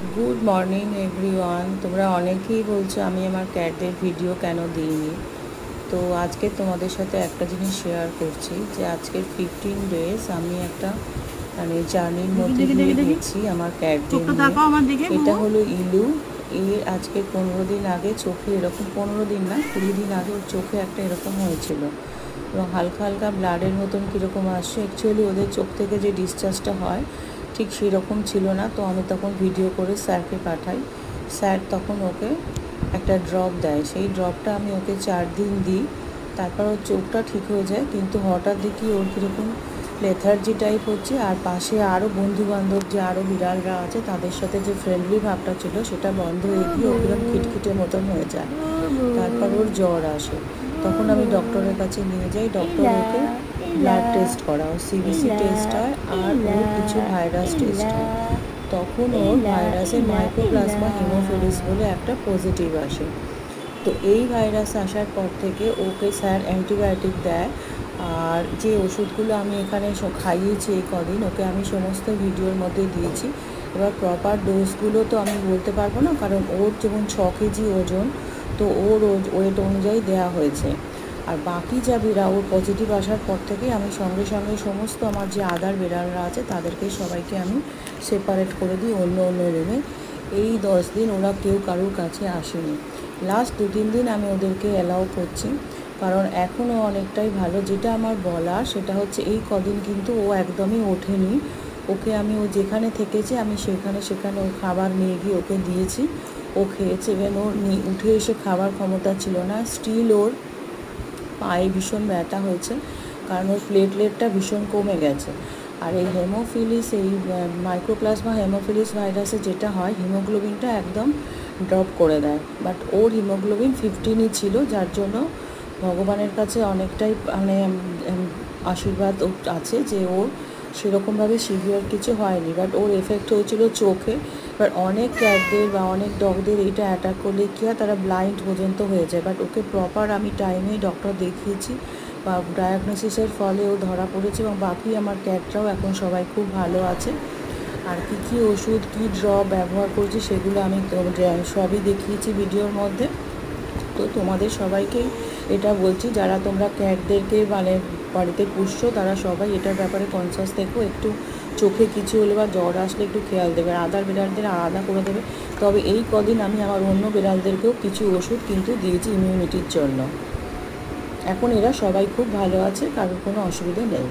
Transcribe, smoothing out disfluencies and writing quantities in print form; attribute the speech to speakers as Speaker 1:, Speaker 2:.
Speaker 1: Good morning everyone. তোমরা অনেকেই বলছো আমি আমার ক্যাটদের ভিডিও কেন দিইনি। তো আজকে তোমাদের সাথে একটা জিনিস শেয়ার করছি যে আজকের 15 ডেজ আমি একটা জার্নির মধ্যে দিয়ে গেছি আমার ক্যাটদের নিয়ে। এটা হলো ইলু। এর আজকে 15 দিন আগে চোখে এরকম, 15 দিন না 20 দিন আগে ওর চোখে একটা এরকম হয়েছিল এবং হালকা হালকা ব্লাডের মতন কীরকম আসছে। অ্যাকচুয়ালি ওদের চোখ থেকে যে ডিসচার্জটা হয় ঠিক সেই রকম ছিল না। তো আমি তখন ভিডিও করে স্যারকে পাঠাই। স্যার তখন ওকে একটা ড্রপ দেয়, সেই ড্রপটা আমি ওকে 4 দিন দিই। তারপর ওর চোখটা ঠিক হয়ে যায়, কিন্তু হঠাৎ দেখি ওর কীরকম লেথার্জি টাইপ হচ্ছে। আর পাশে আরও বন্ধুবান্ধব যে আরও বিড়ালরা আছে তাদের সাথে যে ফ্রেন্ডলি ভাবটা ছিল সেটা বন্ধ হয়ে গিয়ে ও কিরকম খিটখিটে মতন হয়ে যায়। তারপর ওর জ্বর আসে। তখন আমি ডক্টরের কাছে নিয়ে যাই। ডক্টর ওকে ব্লাড টেস্ট করা, ওর সিবিসি টেস্ট হয় আর ওর কিছু ভাইরাস টেস্ট হয়। তখন ওর ভাইরাসের মাইক্রোপ্লাজমা হিমোফিলিস বলে একটা পজিটিভ আসে। তো এই ভাইরাস আসার পর থেকে ওকে স্যার অ্যান্টিবায়োটিক দেয়। আর যে ওষুধগুলো আমি এখানে খাইয়েছি এই কদিন, ওকে আমি সমস্ত ভিডিওর মধ্যে দিয়েছি। এবার প্রপার ডোজগুলো তো আমি বলতে পারবো না, কারণ ওর যেমন 6 কেজি ওজন, তো ওর ওয়েট অনুযায়ী দেওয়া হয়েছে। আর বাকি যা ওর পজিটিভ আসার পর থেকে আমি সঙ্গে সঙ্গে সমস্ত আমার যে আদার বিড়ালরা আছে তাদেরকে সবাইকে আমি সেপারেট করে দিই অন্য অন্য রুমে। এই 10 দিন ওরা কেউ কারোর কাছে আসেনি। লাস্ট 2-3 দিন আমি ওদেরকে অ্যালাউ করছি, কারণ এখনও অনেকটাই ভালো। যেটা আমার বলা সেটা হচ্ছে এই কদিন কিন্তু ও একদমই ওঠেনি। ওকে আমি ও যেখানে থেকেছে আমি সেখানে ওর খাবার নিয়ে গিয়ে ওকে দিয়েছি, ও খেয়েছে। ইভেন ওর উঠে এসে খাবার ক্ষমতা ছিল না। স্টিল ওর পায়ে ভীষণ ব্যথা হয়েছে, কারণ ওর প্লেটলেটটা ভীষণ কমে গেছে। আর এই হেমোফিলিস, এই মাইক্রোপ্লাজমা হেমোফিলিস ভাইরাসে যেটা হয় হিমোগ্লোবিনটা একদম ড্রপ করে দেয়। বাট ওর হিমোগ্লোবিন 15ই ছিল, যার জন্য ভগবানের কাছে অনেকটাই আশীর্বাদ আছে যে ওর সেরকমভাবে সিভিয়ার কিছু হয়নি। বাট ওর এফেক্ট হয়েছিল চোখে। এবার অনেক ক্যাটদের বা অনেক ডগদের এইটা অ্যাটাক করলে কি হয়, তারা ব্লাইন্ড পর্যন্ত হয়ে যায়। বাট ওকে প্রপার আমি টাইমেই ডক্টর দেখিয়েছি বা ডায়াগনোসিসের ফলে ও ধরা পড়েছে, এবং বাকি আমার ক্যাটরাও এখন সবাই খুব ভালো আছে। আর কী ওষুধ কী ড্রপ ব্যবহার করছি সেগুলো আমি সবই দেখিয়েছি ভিডিওর মধ্যে। তো তোমাদের সবাইকেই এটা বলছি, যারা তোমরা ক্যাটদেরকে বাড়িতে পুষছো তারা সবাই এটার ব্যাপারে কনসাস থেকো। একটু চোখে কিছু হলে বা জ্বর আসলে একটু খেয়াল দেবে, আদার বিড়ালদের আলাদা করে দেবে। তবে এই কদিন আমি আমার অন্য বিড়ালদেরকেও কিছু ওষুধ কিন্তু দিয়েছি ইমিউনিটির জন্য। এখন এরা সবাই খুব ভালো আছে, কারোর কোনো অসুবিধা নেই।